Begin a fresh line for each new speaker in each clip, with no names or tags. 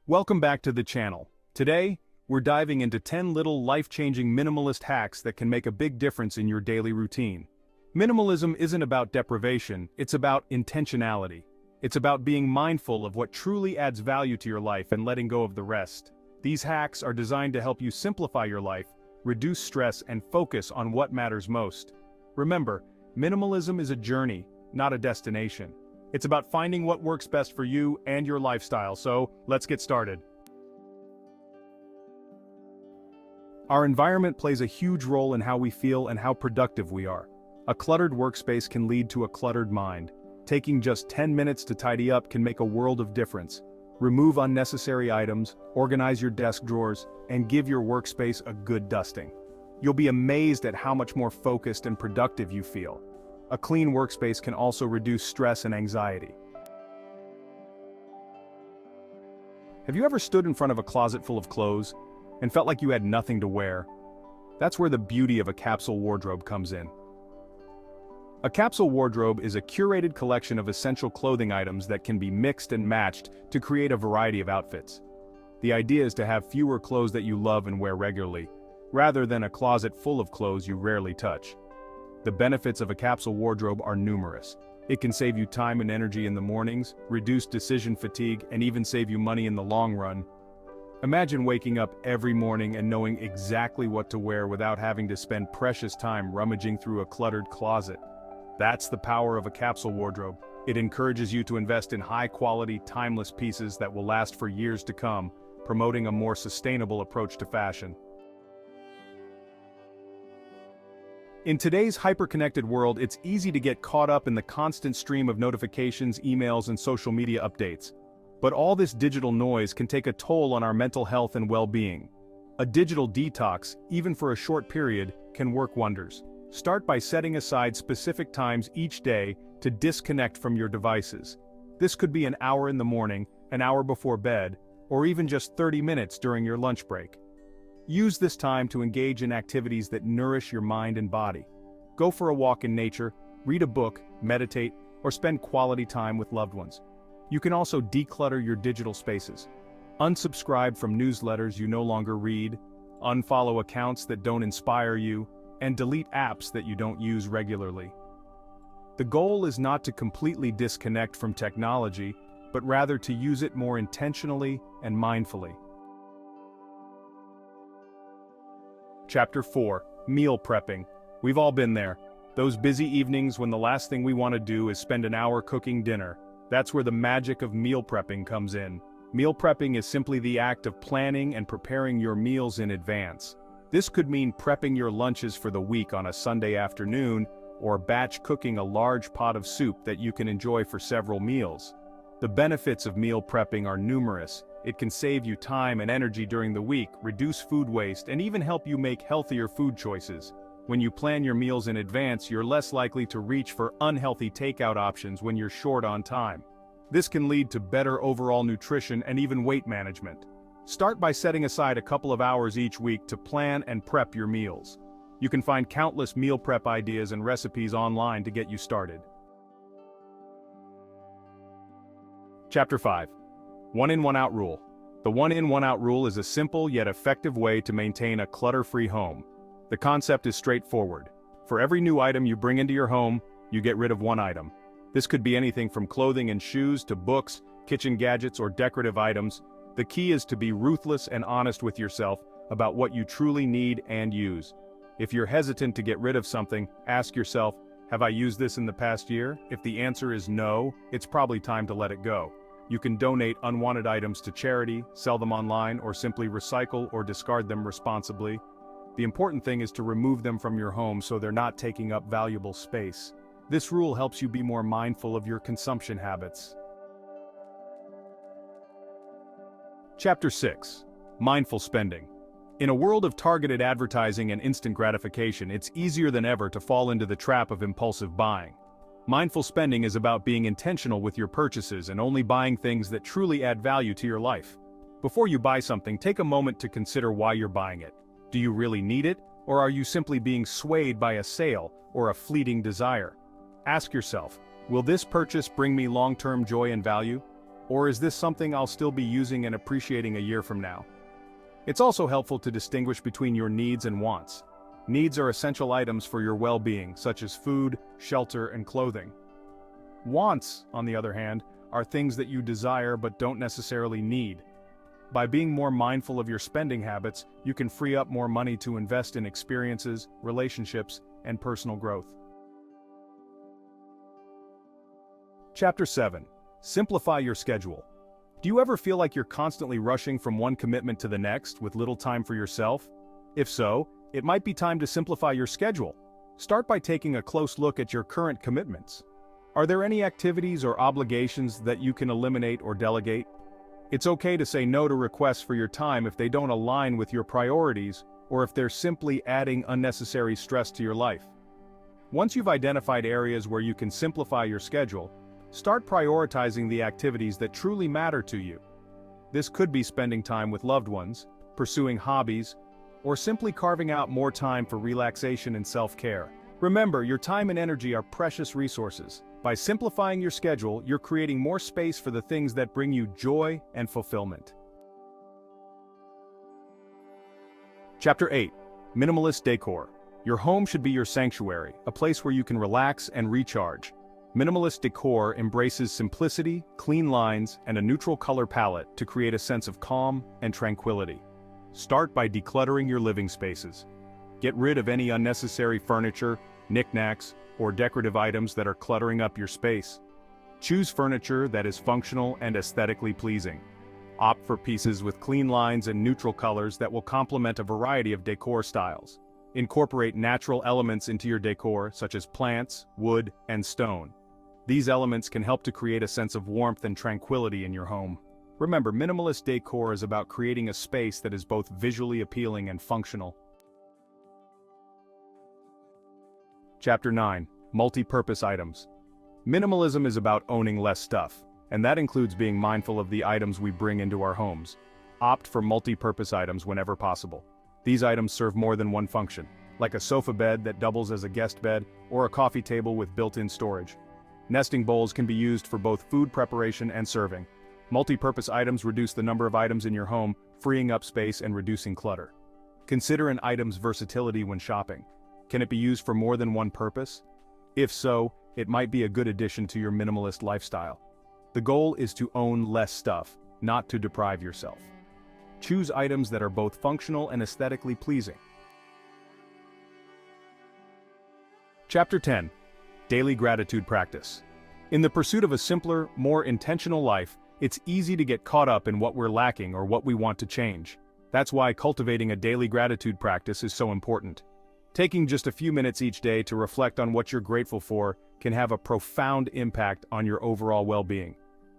Welcome back to the channel. Today, we're diving into 10 little life-changing minimalist hacks that can make a big difference in your daily routine. Minimalism isn't about deprivation, it's about intentionality. It's about being mindful of what truly adds value to your life and letting go of the rest. These hacks are designed to help you simplify your life, reduce stress, and focus on what matters most. Remember, minimalism is a journey, not a destination. It's about finding what works best for you and your lifestyle, so let's get started. Our environment plays a huge role in how we feel and how productive we are. A cluttered workspace can lead to a cluttered mind. Taking just 10 minutes to tidy up can make a world of difference. Remove unnecessary items, organize your desk drawers, and give your workspace a good dusting. You'll be amazed at how much more focused and productive you feel. A clean workspace can also reduce stress and anxiety. Have you ever stood in front of a closet full of clothes and felt like you had nothing to wear? That's where the beauty of a capsule wardrobe comes in. A capsule wardrobe is a curated collection of essential clothing items that can be mixed and matched to create a variety of outfits. The idea is to have fewer clothes that you love and wear regularly, rather than a closet full of clothes you rarely touch. The benefits of a capsule wardrobe are numerous. It can save you time and energy in the mornings, reduce decision fatigue, and even save you money in the long run. Imagine waking up every morning and knowing exactly what to wear without having to spend precious time rummaging through a cluttered closet. That's the power of a capsule wardrobe. It encourages you to invest in high-quality, timeless pieces that will last for years to come, promoting a more sustainable approach to fashion. In today's hyper-connected world, it's easy to get caught up in the constant stream of notifications, emails, and social media updates. But all this digital noise can take a toll on our mental health and well-being. A digital detox, even for a short period, can work wonders. Start by setting aside specific times each day to disconnect from your devices. This could be an hour in the morning, an hour before bed, or even just 30 minutes during your lunch break. Use this time to engage in activities that nourish your mind and body. Go for a walk in nature, read a book, meditate, or spend quality time with loved ones. You can also declutter your digital spaces. Unsubscribe from newsletters you no longer read, unfollow accounts that don't inspire you, and delete apps that you don't use regularly. The goal is not to completely disconnect from technology, but rather to use it more intentionally and mindfully. Chapter 4. Meal prepping. We've all been there. Those busy evenings when the last thing we want to do is spend an hour cooking dinner. That's where the magic of meal prepping comes in. Meal prepping is simply the act of planning and preparing your meals in advance. This could mean prepping your lunches for the week on a Sunday afternoon, or batch cooking a large pot of soup that you can enjoy for several meals. The benefits of meal prepping are numerous. It can save you time and energy during the week, reduce food waste, and even help you make healthier food choices. When you plan your meals in advance, you're less likely to reach for unhealthy takeout options when you're short on time. This can lead to better overall nutrition and even weight management. Start by setting aside a couple of hours each week to plan and prep your meals. You can find countless meal prep ideas and recipes online to get you started. Chapter 5. One-in, one-out rule. The one-in, one-out rule is a simple yet effective way to maintain a clutter-free home. The concept is straightforward. For every new item you bring into your home, you get rid of one item. This could be anything from clothing and shoes to books, kitchen gadgets, or decorative items. The key is to be ruthless and honest with yourself about what you truly need and use. If you're hesitant to get rid of something, ask yourself, have I used this in the past year? If the answer is no, it's probably time to let it go. You can donate unwanted items to charity, sell them online, or simply recycle or discard them responsibly. The important thing is to remove them from your home so they're not taking up valuable space. This rule helps you be more mindful of your consumption habits. Chapter 6. Mindful spending. In a world of targeted advertising and instant gratification, it's easier than ever to fall into the trap of impulsive buying. Mindful spending is about being intentional with your purchases and only buying things that truly add value to your life. Before you buy something, take a moment to consider why you're buying it. Do you really need it, or are you simply being swayed by a sale or a fleeting desire? Ask yourself, will this purchase bring me long-term joy and value? Or is this something I'll still be using and appreciating a year from now? It's also helpful to distinguish between your needs and wants. Needs are essential items for your well-being, such as food, shelter, and clothing. Wants, on the other hand, are things that you desire but don't necessarily need. By being more mindful of your spending habits, you can free up more money to invest in experiences, relationships, and personal growth. Chapter 7. Simplify your schedule. Do you ever feel like you're constantly rushing from one commitment to the next with little time for yourself? If so, it might be time to simplify your schedule. Start by taking a close look at your current commitments. Are there any activities or obligations that you can eliminate or delegate? It's okay to say no to requests for your time if they don't align with your priorities or if they're simply adding unnecessary stress to your life. Once you've identified areas where you can simplify your schedule, start prioritizing the activities that truly matter to you. This could be spending time with loved ones, pursuing hobbies, or simply carving out more time for relaxation and self-care. Remember, your time and energy are precious resources. By simplifying your schedule, you're creating more space for the things that bring you joy and fulfillment. Chapter 8. Minimalist Decor. Your home should be your sanctuary, a place where you can relax and recharge. Minimalist Decor embraces simplicity, clean lines, and a neutral color palette to create a sense of calm and tranquility. Start by decluttering your living spaces. Get rid of any unnecessary furniture, knickknacks, or decorative items that are cluttering up your space. Choose furniture that is functional and aesthetically pleasing. Opt for pieces with clean lines and neutral colors that will complement a variety of decor styles. Incorporate natural elements into your decor, such as plants, wood, and stone. These elements can help to create a sense of warmth and tranquility in your home. Remember, minimalist decor is about creating a space that is both visually appealing and functional. Chapter 9. Multi-purpose items. Minimalism is about owning less stuff, and that includes being mindful of the items we bring into our homes. Opt for multi-purpose items whenever possible. These items serve more than one function, like a sofa bed that doubles as a guest bed, or a coffee table with built-in storage. Nesting bowls can be used for both food preparation and serving. Multi-purpose items reduce the number of items in your home, freeing up space and reducing clutter. Consider an item's versatility when shopping. Can it be used for more than one purpose? If so, it might be a good addition to your minimalist lifestyle. The goal is to own less stuff, not to deprive yourself. Choose items that are both functional and aesthetically pleasing. Chapter 10. Daily Gratitude Practice. In the pursuit of a simpler, more intentional life, it's easy to get caught up in what we're lacking or what we want to change. That's why cultivating a daily gratitude practice is so important. Taking just a few minutes each day to reflect on what you're grateful for can have a profound impact on your overall well-being.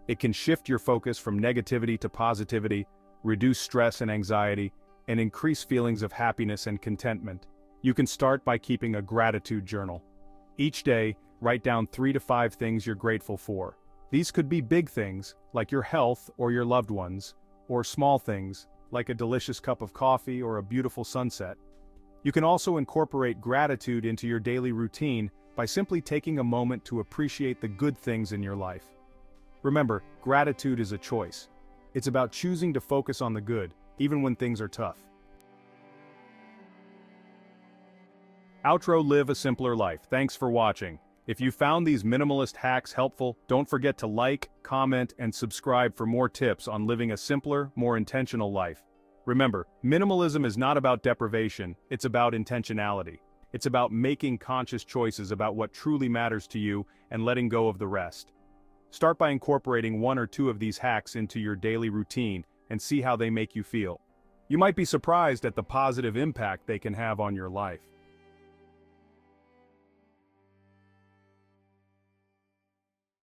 It can shift your focus from negativity to positivity, reduce stress and anxiety, and increase feelings of happiness and contentment. You can start by keeping a gratitude journal. Each day, write down 3 to 5 things you're grateful for. These could be big things, like your health or your loved ones, or small things, like a delicious cup of coffee or a beautiful sunset. You can also incorporate gratitude into your daily routine by simply taking a moment to appreciate the good things in your life. Remember, gratitude is a choice. It's about choosing to focus on the good, even when things are tough. Outro. Live a simpler life. Thanks for watching. If you found these minimalist hacks helpful, don't forget to like, comment, and subscribe for more tips on living a simpler, more intentional life. Remember, minimalism is not about deprivation, it's about intentionality. It's about making conscious choices about what truly matters to you and letting go of the rest. Start by incorporating 1 or 2 of these hacks into your daily routine and see how they make you feel. You might be surprised at the positive impact they can have on your life.